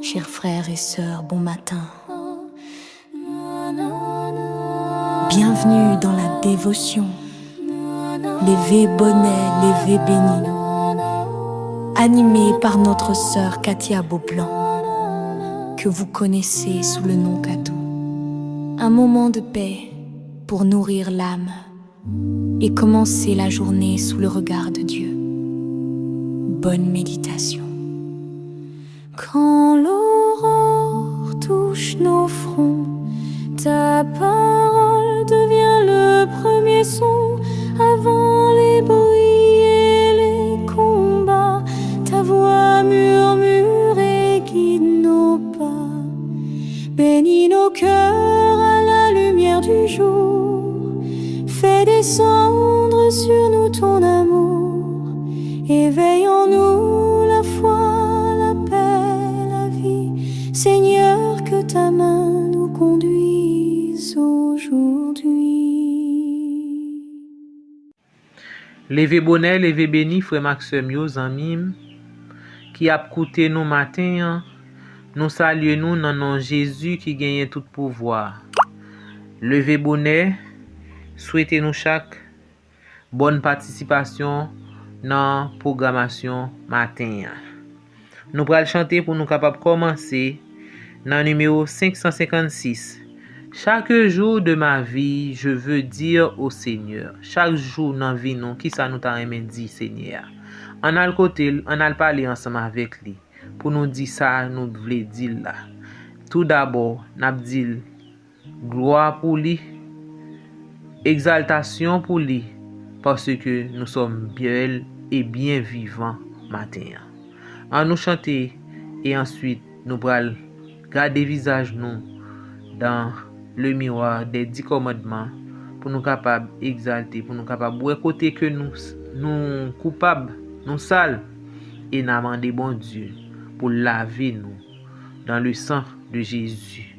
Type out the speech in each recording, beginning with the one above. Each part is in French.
Chers frères et sœurs, bon matin. Bienvenue dans la dévotion. Lévé bonnet, lévé béni. Animé par notre sœur Katia Beaublanc, que vous connaissez sous le nom Katou. Un moment de paix pour nourrir l'âme et commencer la journée sous le regard de Dieu. Bonne méditation. Quand l'aurore touche nos fronts, ta parole devient le premier son. Avant les bruits et les combats, ta voix murmure et guide nos pas. Bénis nos cœurs à la lumière du jour. Fais descendre sur nous ton amour. Éveille en nous la foi, la paix, la vie. Seigneur, que ta main nous conduise aujourd'hui. Levé bonnet, levé béni, frère Maxime yo zanmim, qui a coûté nous matin, nous saluons nous dans nom Jésus qui gagne tout pouvoir. Levé bonnet, souhaitez nous chaque bonne participation dans la programmation matin. Nous allons chanter pour nous capables de commencer dans le numéro 556. Chaque jour de ma vie, je veux dire au Seigneur. Chaque jour dans la vie, nous, qui ça nous t'a dit, Seigneur? On a le côté, on a le parler ensemble avec lui. Pour nous dire ça, nous voulons dire là. Tout d'abord, nous dit gloire pour lui, exaltation pour lui, parce que nous sommes belles et bien vivants matin. On nous chanter et ensuite nous allons garder visage nous dans le miroir des 10 commandements pour nous capables d'exalter, pour nous capables de côté que nous coupables, nous sales, et nous demander bon Dieu pour laver nous dans le sang de Jésus,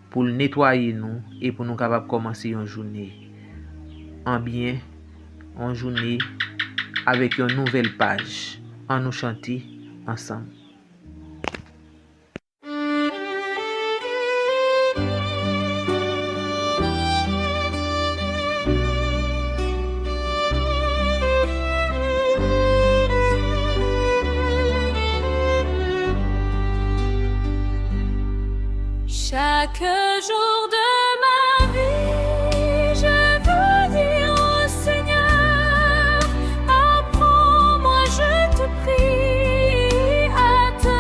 pour nettoyer nous et pour nous capables de commencer une journée en bien, une journée avec une nouvelle page, en nous chanter ensemble. Chaque jour de ma vie, je veux dire au Seigneur, apprends-moi, je te prie, à te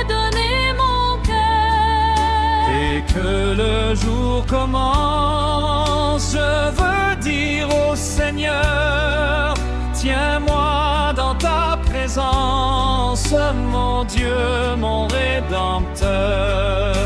donner mon cœur. Et que le jour commence, je veux dire au Seigneur, tiens-moi dans ta présence, mon Dieu, mon Rédempteur.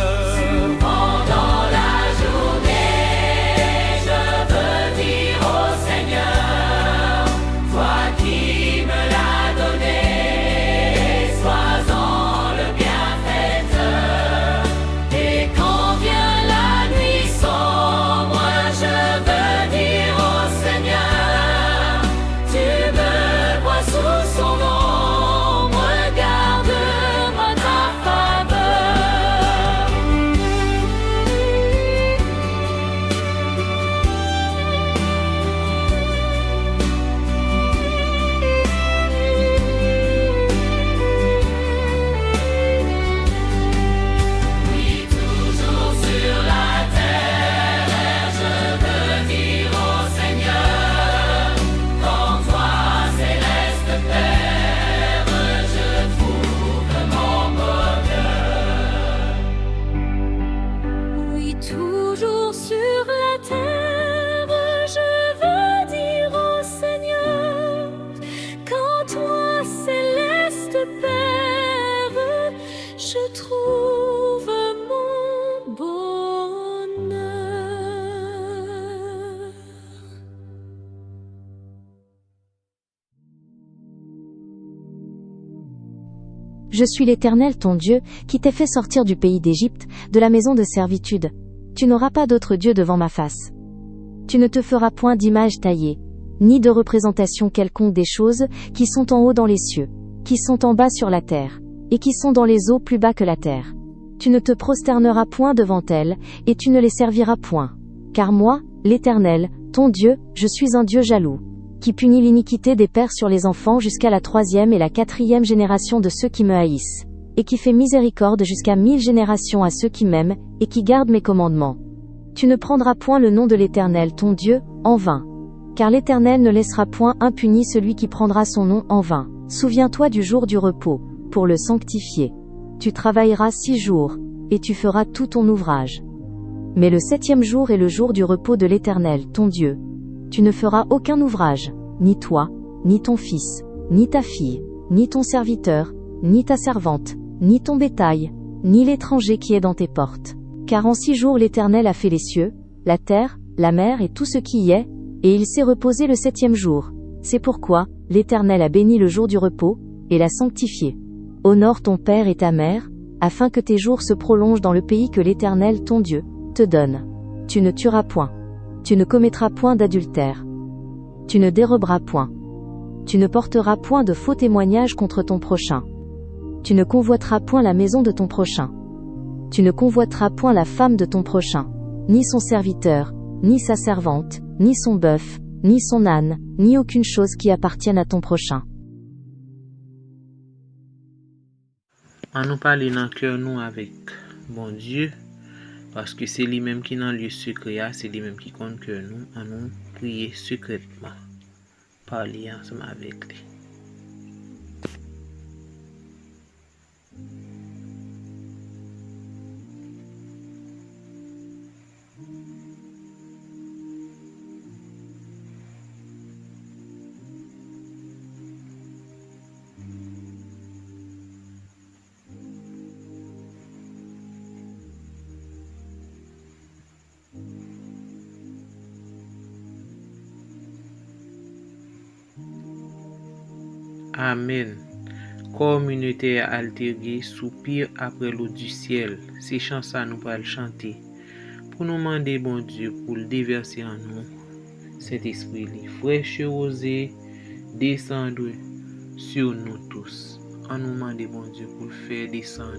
Toujours sur la terre, je veux dire au Seigneur, qu'en toi, céleste Père, je trouve mon bonheur. Je suis l'Éternel ton Dieu, qui t'ai fait sortir du pays d'Égypte, de la maison de servitude. Tu n'auras pas d'autre Dieu devant ma face. Tu ne te feras point d'image taillée, ni de représentation quelconque des choses qui sont en haut dans les cieux, qui sont en bas sur la terre, et qui sont dans les eaux plus bas que la terre. Tu ne te prosterneras point devant elles, et tu ne les serviras point. Car moi, l'Éternel, ton Dieu, je suis un Dieu jaloux, qui punit l'iniquité des pères sur les enfants jusqu'à la 3e et la 4e génération de ceux qui me haïssent, et qui fait miséricorde jusqu'à 1000 générations à ceux qui m'aiment, et qui gardent mes commandements. Tu ne prendras point le nom de l'Éternel ton Dieu, en vain. Car l'Éternel ne laissera point impuni celui qui prendra son nom en vain. Souviens-toi du jour du repos, pour le sanctifier. Tu travailleras 6 jours, et tu feras tout ton ouvrage. Mais le 7e jour est le jour du repos de l'Éternel, ton Dieu. Tu ne feras aucun ouvrage, ni toi, ni ton fils, ni ta fille, ni ton serviteur, ni ta servante, ni ton bétail, ni l'étranger qui est dans tes portes. Car en 6 jours l'Éternel a fait les cieux, la terre, la mer et tout ce qui y est, et il s'est reposé le 7e jour. C'est pourquoi l'Éternel a béni le jour du repos, et l'a sanctifié. Honore ton père et ta mère, afin que tes jours se prolongent dans le pays que l'Éternel ton Dieu te donne. Tu ne tueras point. Tu ne commettras point d'adultère. Tu ne déroberas point. Tu ne porteras point de faux témoignages contre ton prochain. Tu ne convoiteras point la maison de ton prochain. Tu ne convoiteras point la femme de ton prochain, ni son serviteur, ni sa servante, ni son bœuf, ni son âne, ni aucune chose qui appartienne à ton prochain. On nous parle dans le cœur nous avec bon Dieu, parce que c'est lui-même qui dans le lieu secret, c'est lui-même qui compte que nous, on nous prier secrètement, parler ensemble avec lui. Amen. Communauté altergée soupire après l'eau du ciel. Ces chants ça nous va le chanter. Pour nous demander bon Dieu pour le déverser en nous. Cet esprit fraîche rosée descendre sur nous tous. On nous demande bon Dieu pour le faire descendre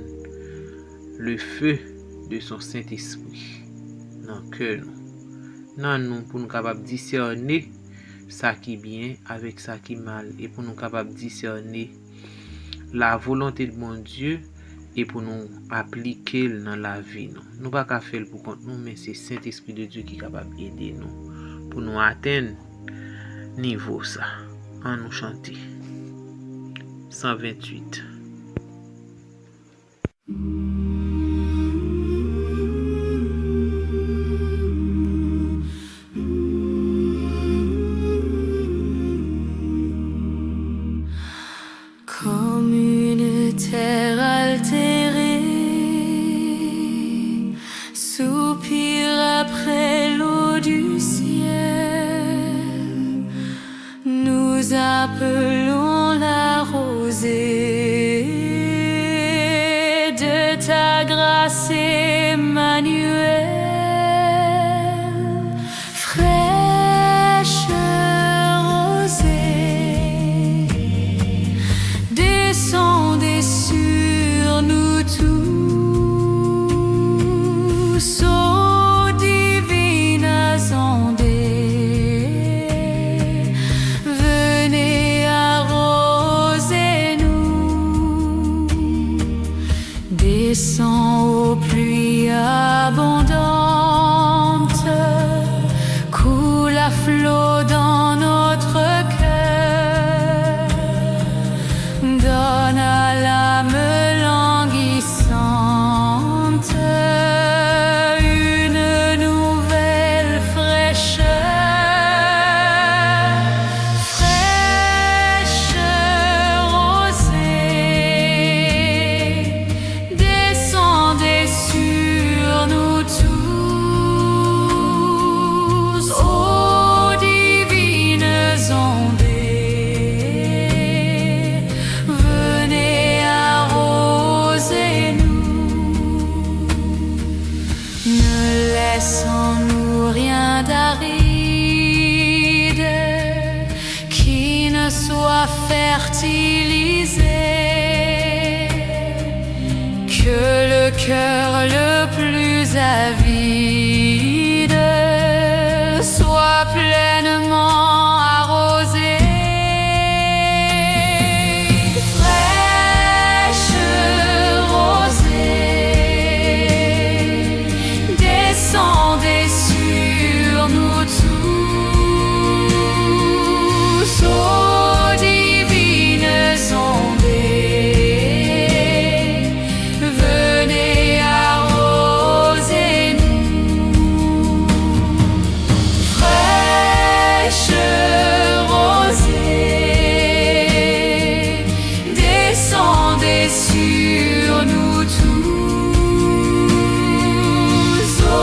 le feu de son Saint-Esprit dans le cœur nous. Dans nous pour nous capables discerner ça qui est bien avec ça qui est mal et pour nous capables discerner la volonté de mon Dieu et pour nous appliquer dans la vie. Nous pas qu'à faire pour compte nous, mais c'est Saint-Esprit de Dieu qui est capable d'aider nous pour nous atteindre niveau ça. En nous chanter 128. Comme une terre altérée, soupire après l'eau du ciel. Nous appelons la rosée de ta grâce, Emmanuel. Fraîche rosée, descendez sur nous tous, ô divines ondées. Venez arroser-nous, descends aux pluies abondantes, coule à flot dans notre cœur. Donne à l'âme languissante une nouvelle fraîcheur. Fraîche rosée, descendez sur nous tous, ô divines ondées. Venez arroser-nous, ne laissons-nous rien d'aride qui ne soit fertilisé. que le cœur le plus avide soit pleinement arrosé. Fraîche rosée, descendez sur nous tous, ô divines ondées, venez arroser-nous. Fraîche rosée, descendez sur nous tous, ô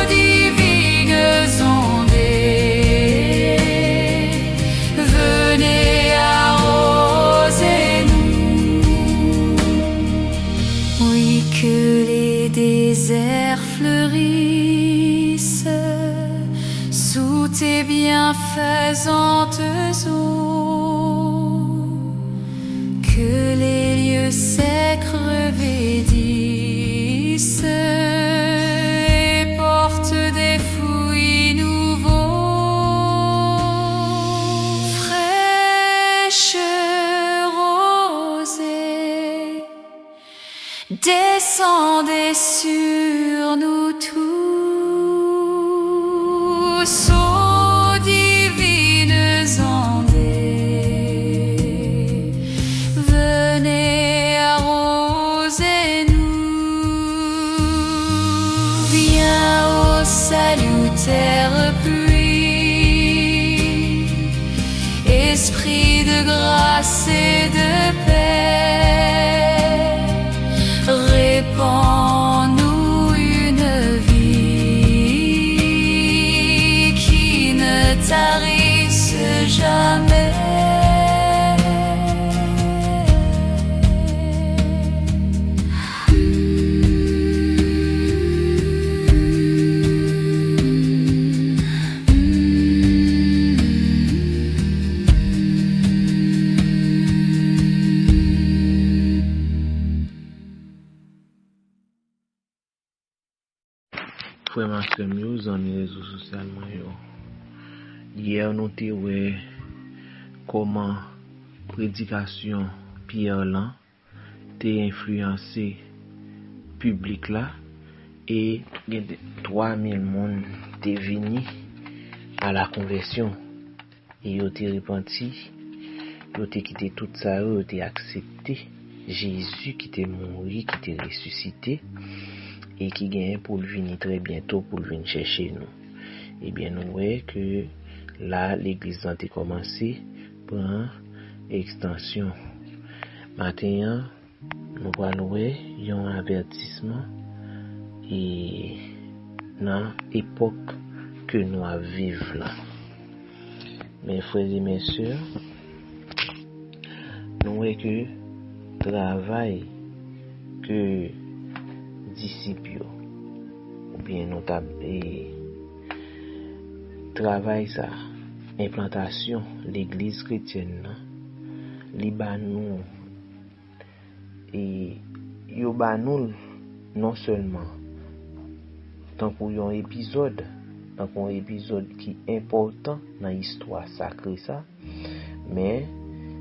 divines ondées, venez arroser-nous. Oui, que les déserts fleurissent sous tes bienfaisantes eaux, que les lieux secs revêtissent et portent des fruits nouveaux. Fraîche rosée, descendez sur nous tous, ô divines ondées, venez arroser-nous. Viens, ô salutaire pluie, esprit de grâce et de paix, répands-nous une vie qui ne tarisse jamais. Frère Maxime yo, zanmi réseau social yo. Hier nous te wè comment prédication Pierre lan te influencé public là et 3000 moun te vini à la conversion et yo te repenti, yo te quitté tout ça, yo te accepté Jésus qui te mouru, qui te ressuscité et qui gagne pour le venir très bientôt pour le venir chercher nous. Et bien nous voyons que là l'église a commencé par extension. Maintenant nous voyons un avertissement et dans l'époque que nous vivons là. Mes frères et mes sœurs, nous voyons que travail que disciples ou bien travail ça implantation l'église chrétienne li ba nou et yo ba nou non seulement tant pour un épisode qui est important dans l'histoire sacrée ça, mais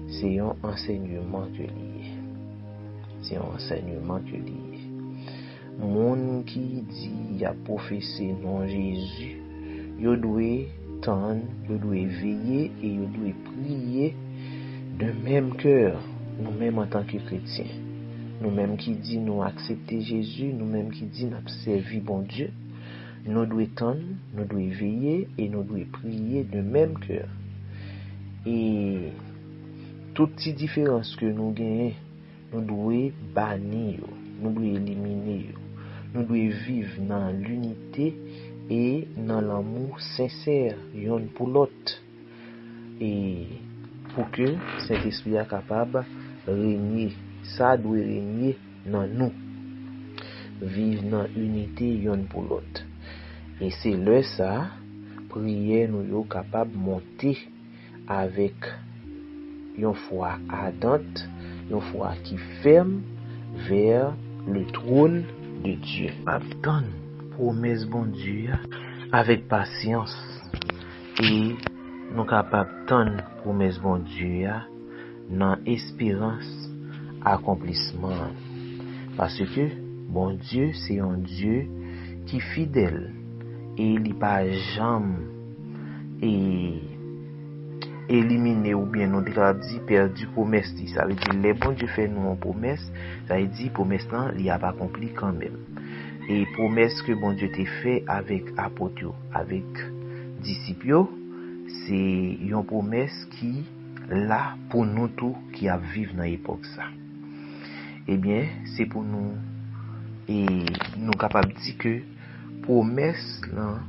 c'est un enseignement que lié. C'est un enseignement que lié. Moun qui dit y a professé non Jésus, yo doit tendre, yo doit veiller et yo doit prier de même cœur, nous-mêmes en tant que chrétiens. Nous-mêmes qui dit nous accepter Jésus, nous-mêmes qui dit nous servir bon Dieu, nous devons tendre, nous devons veiller et nous devons prier de même cœur. Et toutes ces différences que nous gagnons, nous devons bannir, nous devons éliminer, nous devons vivre dans l'unité et dans l'amour sincère l'un pour l'autre. Et pour que cet esprit soit capable de régner, ça doit régner dans nous. Vivre dans l'unité l'un pour l'autre. Et c'est là ça, prière nous sommes capables de monter avec une foi ardente, une foi qui ferme vers le trône de Dieu. Attendre promesse bon Dieu avec patience et nous capables d'attendre promesse bon Dieu dans espérance accomplissement. Parce que bon Dieu c'est un Dieu qui est fidèle et il n'est pas jamais éliminé ou bien nous dit perdu promesse. Ça veut dire les bon Dieu fait nous une promesse, ça veut dire promesse là il a pas accompli quand même. Et promesse que bon Dieu t'a fait avec apôtres, avec disciples, c'est une promesse qui là pour nous tous qui a vivre dans l'époque ça. Eh bien, c'est pour nous et nous capables de dire que promesse là,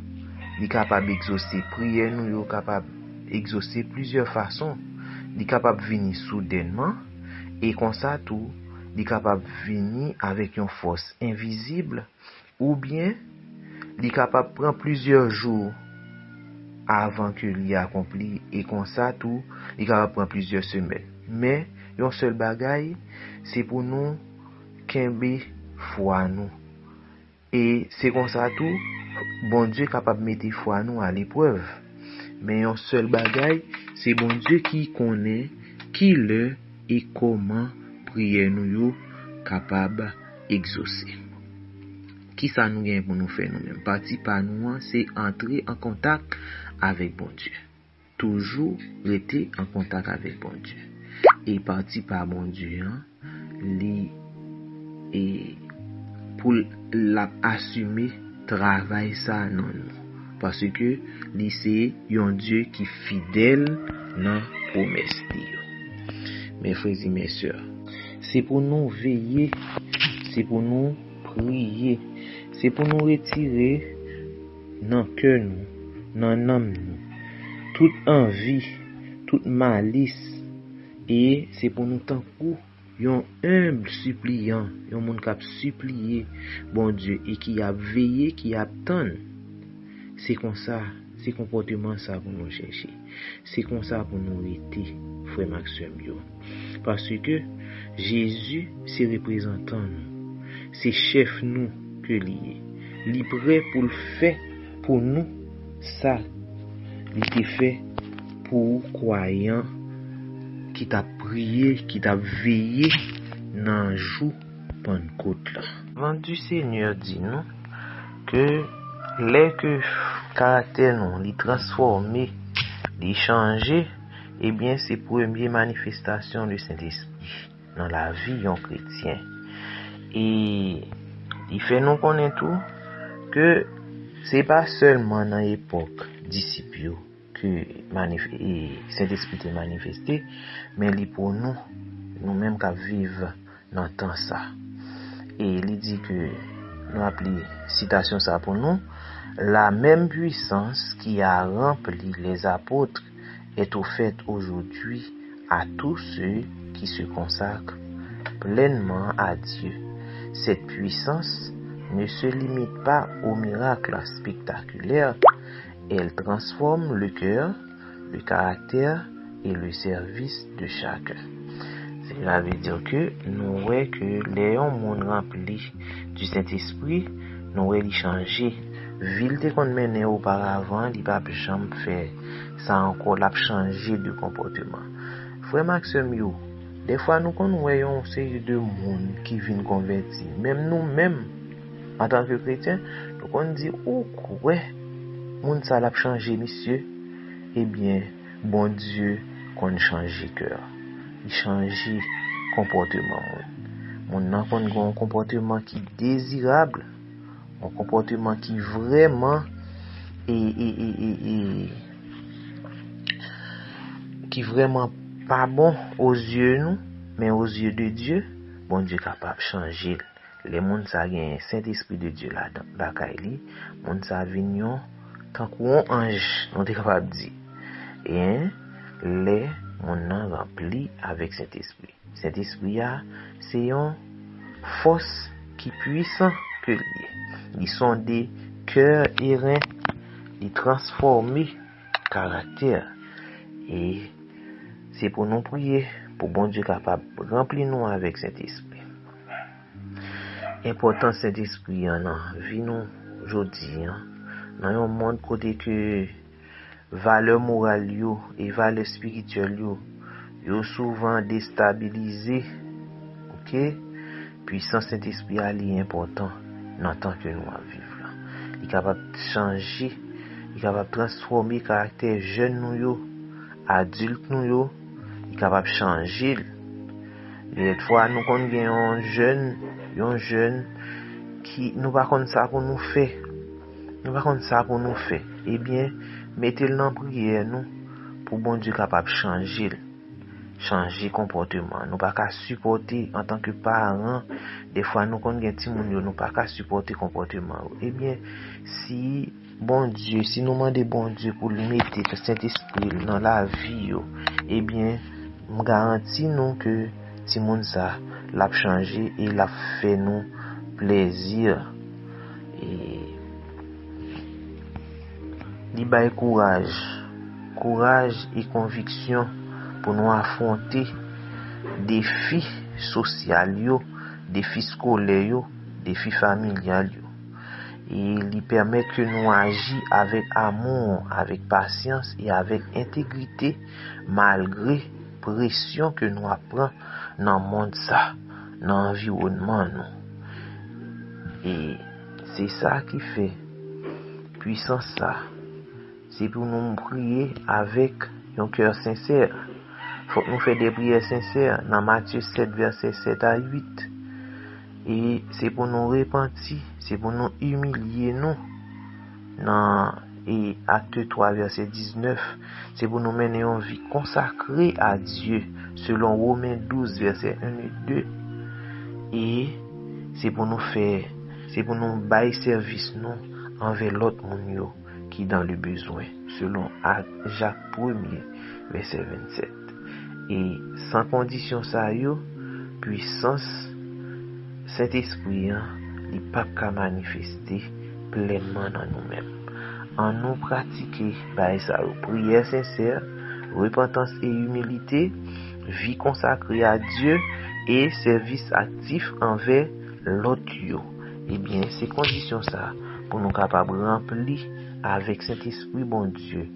il est capable d'exaucer prière, nous est capable d'exaucer plusieurs façons. Il est capable de venir soudainement et comme ça tout, il est capable de venir avec une force invisible ou bien il est capable de prendre plusieurs jours avant que l'y accompli et comme ça tout, il est capable de prendre plusieurs semaines. Mais un seul bagaille, c'est pour nous qu'embe foi nous. Et c'est comme ça tout, bon Dieu est capable de mettre foi nous à l'épreuve. Mais un seul bagaille, c'est bon Dieu qui connaît qui le et comment prier nous capable exaucer. Qui ça nous gagne pour nous faire nous-mêmes? Parti par nous, c'est entrer en contact avec bon Dieu. Toujours rester en contact avec bon Dieu. Et parti par bon Dieu, et pour l'assumer travail ça non nous. Parce que c'est un Dieu qui est fidèle dans promesse. Mes frères et mes sœurs, c'est pour nous veiller, c'est pour nous prier, c'est pour nous retirer dans cœur nous, dans l'âme nous, toute envie, toute malice. Et c'est pour nous tant coup un humble suppliant, un monde qui a supplié bon Dieu et qui a veillé, qui attend. C'est comme ça, c'est comportement ça pour nous chercher. C'est comme ça pour nous aider, frère Maxime. Parce que Jésus, c'est représentant nous, c'est chef nous que lié. Il est prêt pour le faire pour nous. Ça, il était fait pour croyants qui t'a prié, qui t'a veillé dans le jour Pentecôte là. Avant du Seigneur dit nous que les que caractère nous, les transformer, les changer, eh bien c'est première manifestation du Saint-Esprit dans la vie d'un chrétien. Et il fait nous connaître tout que c'est pas seulement dans l'époque disciples que Saint-Esprit est manifesté, mais il pour nous, nous-mêmes qui vivons dans le temps ça. Et il dit que, nous appelons citation ça pour nous, la même puissance qui a rempli les apôtres est offerte aujourd'hui à tous ceux qui se consacrent pleinement à Dieu. Cette puissance ne se limite pas aux miracles spectaculaires. Elle transforme le cœur, le caractère et le service de chacun. Cela veut dire que nous voyons que les hommes remplis du Saint-Esprit, nous voyons changer. Ville qu'on menait auparavant, il n'a pas jamais fait ça encore, il a changé de comportement. Frère Maxime, des fois nous voyons une série de monde qui viennent convertir. Même nous-mêmes, en tant que chrétiens, nous on dit, oh, ouais. Moun ça l'a changé monsieur, eh bien bon Dieu qu'on change cœur, il change comportement. Moun nan kon un comportement qui est désirable, un comportement qui vraiment qui vraiment pas bon aux yeux nous, mais aux yeux de Dieu, bon Dieu capable de changer. Les moun ça gagne Saint-Esprit de Dieu là dans la Kaili, moun ça vignon tant qu'on ange, on est capable de dire. Et les mon rempli avec cet esprit. Cet esprit c'est une force qui puissante que ils sont des cœurs et reins, ils transforment caractère. Et c'est pour nous prier, pour bon Dieu capable de remplir nous avec cet esprit. important Saint-Esprit nan vi nou jodi nan yon monde côté que valeur morale yo et valeur spirituelle yo souvent déstabilisé. OK? Puissance Saint-Esprit est important dans temps que nous vivons là. Il est capable de changer, il est capable de transformer le caractère jeune nous yo, adulte nous yo, il est capable de changer. Des fois nous kon gen un jeune qui nous pas connait ça pour nous faire. Nous pas connait ça pour nous faire. Eh bien, mettez-le dans prière nous pour bon Dieu capable de changer comportement. Nous pas qu'à supporter en tant que parents. Des fois nous kon gen ti moun yo nous pas qu'à supporter comportement. Eh bien, si bon Dieu, si nous demandons bon Dieu pour le mettre le Saint-Esprit dans la vie yo, eh bien, me garantis nous que si moun ça l'a changé et l'a fait nous plaisir et li bay courage et conviction pour nous affronter défis sociaux, défis scolaires, défis familiales et lui permet que nous agissions avec amour, avec patience et avec intégrité malgré pression que nous apprenons dans le monde ça, dans l'environnement nous. Et c'est ça qui fait puissance ça. C'est pour nous prier avec un cœur sincère. Faut que nous fassions des prières sincères dans Matthieu 7 verset 7 à 8. Et c'est pour nous repentir, c'est pour nous humilier nous. Dans et Acte 3 verset 19, c'est pour nous mener une vie consacrée à Dieu selon Romains 12 verset 1 et 2. Et c'est pour nous bailler service nous envers l'autre monde qui dans le besoin selon Jacques 1er verset 27. Et sans condition ça puissance Saint-Esprit il pas qu'à manifester pleinement dans nous-mêmes. En nous pratiquer prière sincère, repentance et humilité, vie consacrée à Dieu et service actif envers l'autre. Eh bien, ces conditions ça pour nous capables de remplir avec Saint-Esprit bon Dieu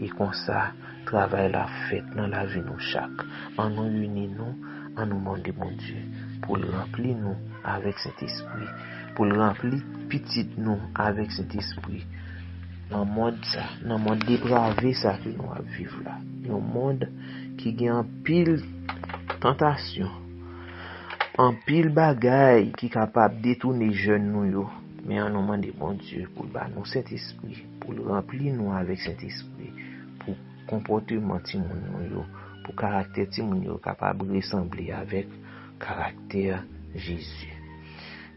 et comme ça travail la fête dans la vie nous chaque. En nous unir nous, en nous demander bon Dieu pour le remplir nous avec Saint-Esprit, pour le remplir petit nous avec Saint-Esprit. Dans le monde dépravé ça que nous vivons là, un monde qui a en pile tentation, en pile bagaille qui est capable de détourner jeunes nous, mais en nous demande bon Dieu pour nous Saint-Esprit, pour le remplir nous avec Saint-Esprit, pour comportement timoun nous, pour caractère timoun nous capable de ressembler avec caractère Jésus.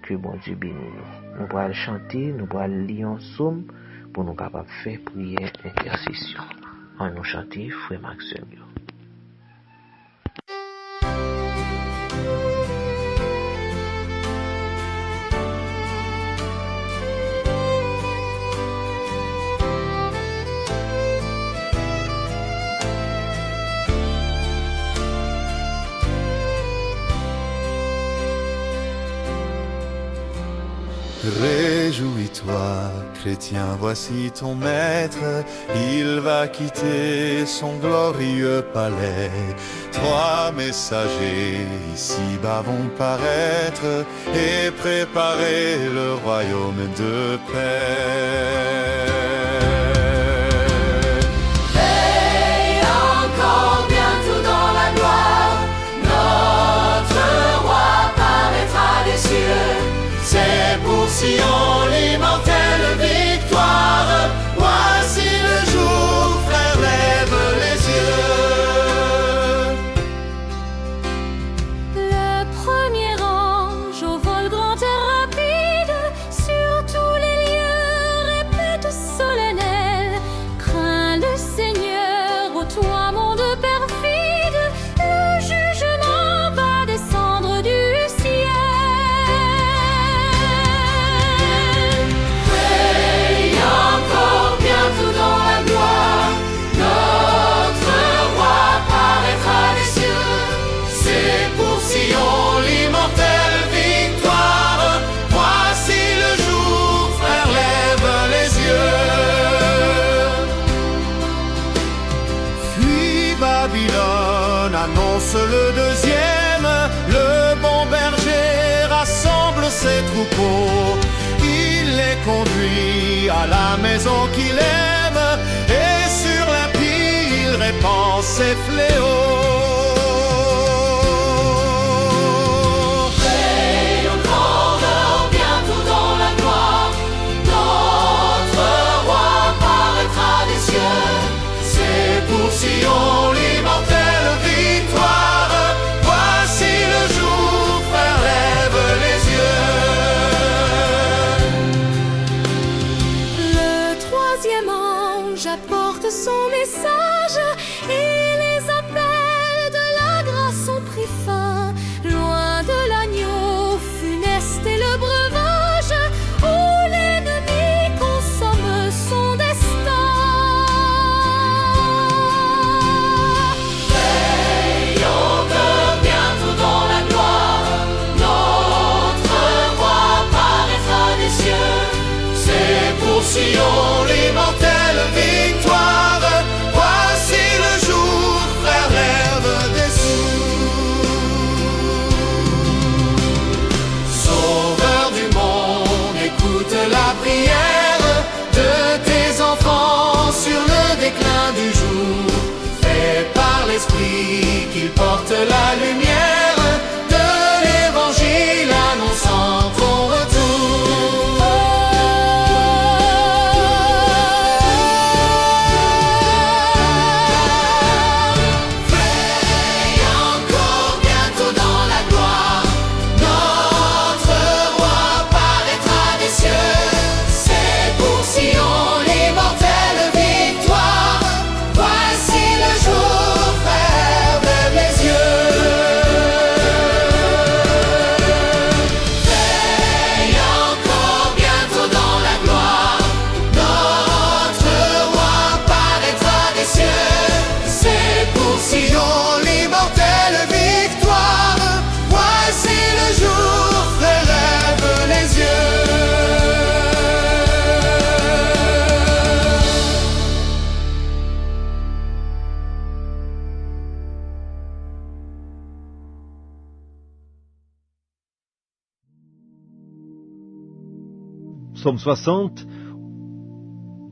Que bon Dieu bénisse nous. Nous pourrons chanter, nous pourrons lire un psaume pour nous capables de faire prière, intercession. En nous chanter, frère Maxime. Réjouis-toi, chrétien, voici ton maître, il va quitter son glorieux palais. Trois messagers ici-bas vont paraître et préparer le royaume de paix. Veille encore bientôt dans la gloire, notre roi paraîtra des cieux. C'est pour Sion l'immortelle victoire. Voici le jour, frère, lève les yeux. Le premier ange au vol grand et rapide, sur tous les lieux répète solennel: crains le Seigneur, ô toi monde perfide, le jugement va descendre du ciel. troupeaux. Il les conduit à la maison qu'il aime, et sur l'impie il répand ses fléaux. Sion, l'immortelle victoire, voici le jour, frère, lève les yeux. Le troisième ange apporte son message et les appels de la grâce ont pris fin, loin de l'agneau funeste et le breuvage où l'ennemi consomme son destin. Sion, l'immortelle victoire, voici le jour, frère, lève des sourds. Sauveur du monde, écoute la prière de tes enfants sur le déclin du jour. Fais par l'Esprit qu'ils portent la lumière de l'Évangile annonçant ton retour. Psaume 60.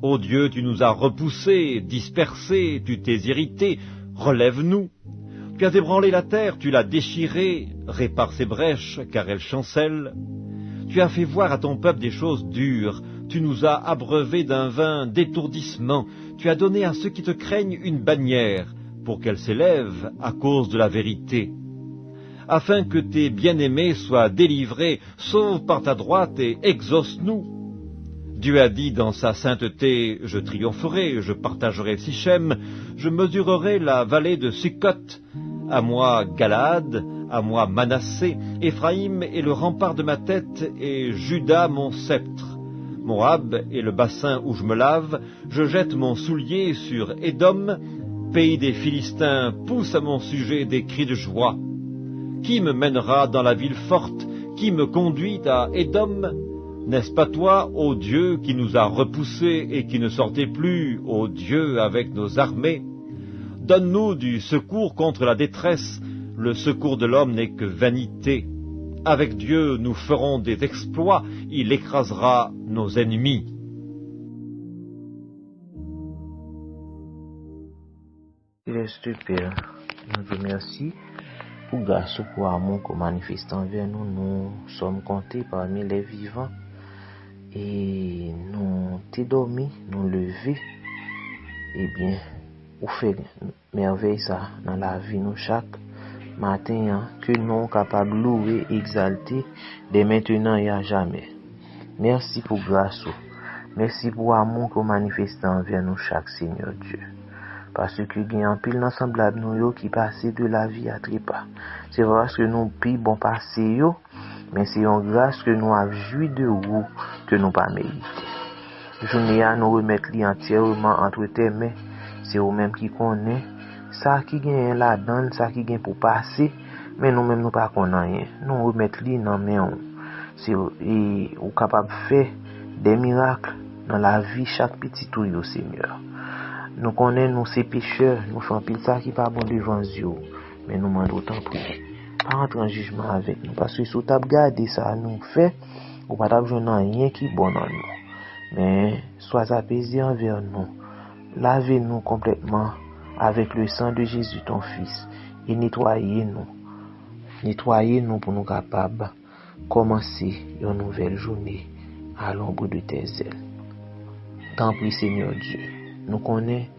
Ô Dieu, tu nous as repoussés, dispersés, tu t'es irrité, relève-nous. Tu as ébranlé la terre, tu l'as déchirée, répare ses brèches, car elle chancelle. Tu as fait voir à ton peuple des choses dures, tu nous as abreuvés d'un vin d'étourdissement, tu as donné à ceux qui te craignent une bannière, pour qu'elle s'élève à cause de la vérité. Afin que tes bien-aimés soient délivrés, sauve par ta droite et exauce-nous. Dieu a dit dans sa sainteté, je triompherai, je partagerai Sichem, je mesurerai la vallée de Sukkot. À moi Galaad, à moi Manassé, Éphraïm est le rempart de ma tête, et Juda mon sceptre. Moab est le bassin où je me lave, je jette mon soulier sur Édom, pays des Philistins pousse à mon sujet des cris de joie. Qui me mènera dans la ville forte, qui me conduit à Édom? N'est-ce pas toi, ô Dieu, qui nous a repoussés et qui ne sortait plus, ô Dieu, avec nos armées? Donne-nous du secours contre la détresse, le secours de l'homme n'est que vanité. Avec Dieu, nous ferons des exploits, il écrasera nos ennemis. Il est stupide. Nous te remercions pour grâce pour amour qu'on manifeste envers nous. Nous sommes comptés parmi les vivants. Et nous t'es dormi, nous lever. Eh bien, ou fait merveille ça dans la vie nous chaque matin, que nous sommes capables de louer, exalter, dès maintenant et à jamais. Merci pour grâce. Merci pour amour qu'on manifeste envers nous chaque Seigneur Dieu. Parce que il y a un pile ensemble nous qui passe de la vie à trépas. C'est vrai que nous pi bon passé yo, mais c'est en grâce que nous avons joui de vous que nous pas mérité. Journée à nous remettre li entièrement entre tes mains, c'est vous-même qui connaît ça qui gagne la donne, ça qui gagne pour passer, mais nous-mêmes nous pas connaît rien. Nous remettre li dans main. C'est et ou capable faire des miracles dans la vie chaque petit tout yo Seigneur. Nous connaissons nous ces pécheurs, nous faisons pile ça qui pas bon devant Dieu, mais nous demandons autant prier. Pas entrer en jugement avec nous, parce que si tu as gardé ça nous fait, ou pas besoin rien qui bon en nous. Mais sois apaisé envers nous. Lavez-nous complètement avec le sang de Jésus ton Fils et nettoyez-nous. Nettoyez-nous pour nous capables de commencer une nouvelle journée à l'ombre de tes ailes. T'en prie Seigneur Dieu, nous connaissons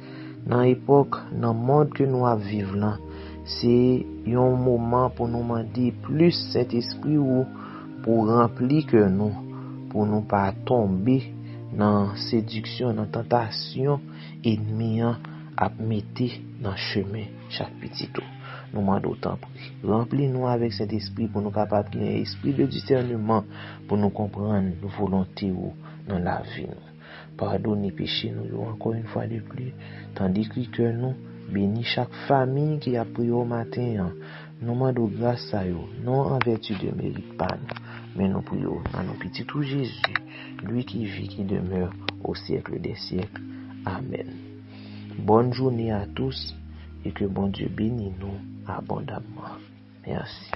dans l'époque, dans le monde que nous vivons là, c'est un moment pour nous demander plus Saint-Esprit ou pour remplir que nous, pour nous pas tomber dans séduction, dans tentation ennemi à mettre dans le chemin chaque petit tour. Nous demandons autant prix. Remplis-nous avec cet esprit pour nous capables de un esprit de discernement pour nous comprendre nos volontés ou dans la vie. Pardonnez péché nous encore une fois de plus, tandis que nous bénis chaque famille qui a prié au matin. Nous demandons grâce à eux, non en vertu de mérite pas nous, mais nous prions dans nos petits tout Jésus, lui qui vit, qui demeure au siècle des siècles. Amen. Bonne journée à tous et que bon Dieu bénisse nous abondamment. Merci.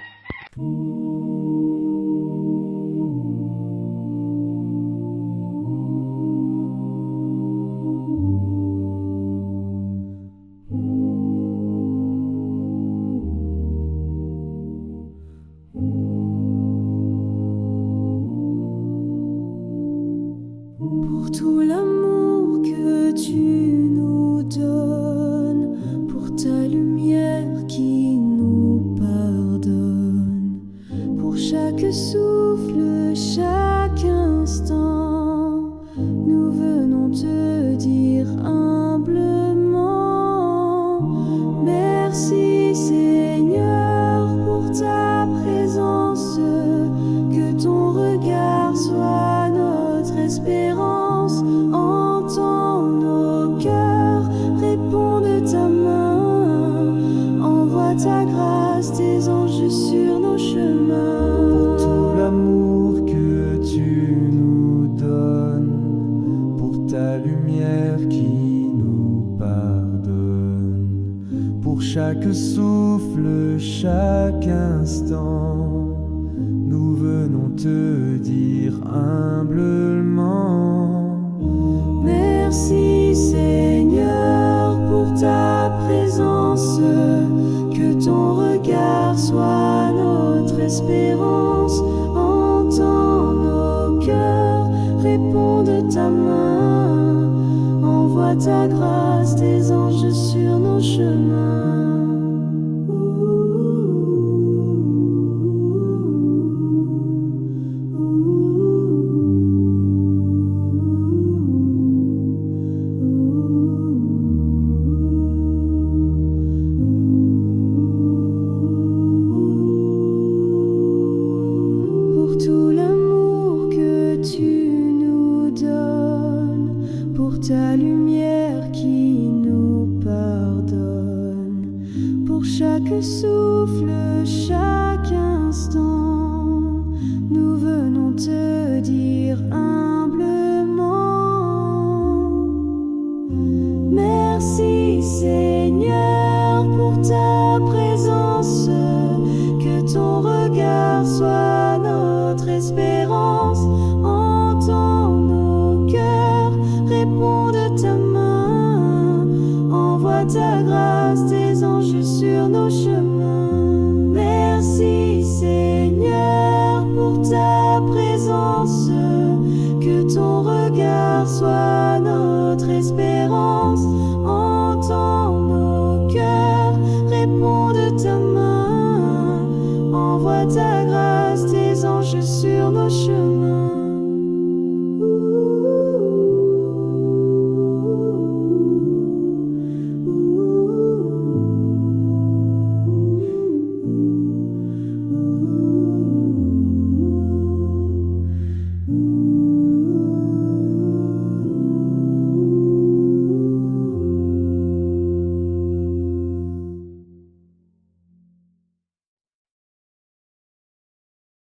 Pour tout l'amour que tu nous donnes, pour ta lumière qui nous pardonne, pour chaque souffle, chaque instant, nous venons te dire humblement, merci Seigneur pour ta présence, que ton regard soit notre espérance, entends nos cœurs, réponds de ta main, envoie ta grâce, tes anges sur nos chemins. Pour tout l'amour que tu nous donnes, pour ta lumière qui nous pardonne, pour chaque souffle, chaque instant, nous venons te dire humblement, merci Seigneur pour ta présence, que ton regard soit notre espérance, entends nos cœurs, réponds de ta main, envoie ta grâce, tes anges sur nos chemins. Pour tout l'amour que tu nous donnes, pour ta lumière qui nous pardonne, pour chaque souffle, chaque instant, nous venons te dire humblement, merci Seigneur pour ta présence, que ton regard soit notre espérance, entends nos cœurs, réponds de ta main, envoie ta grâce, tes anges sur nos chemins. Merci Seigneur pour ta présence, que ton regard soit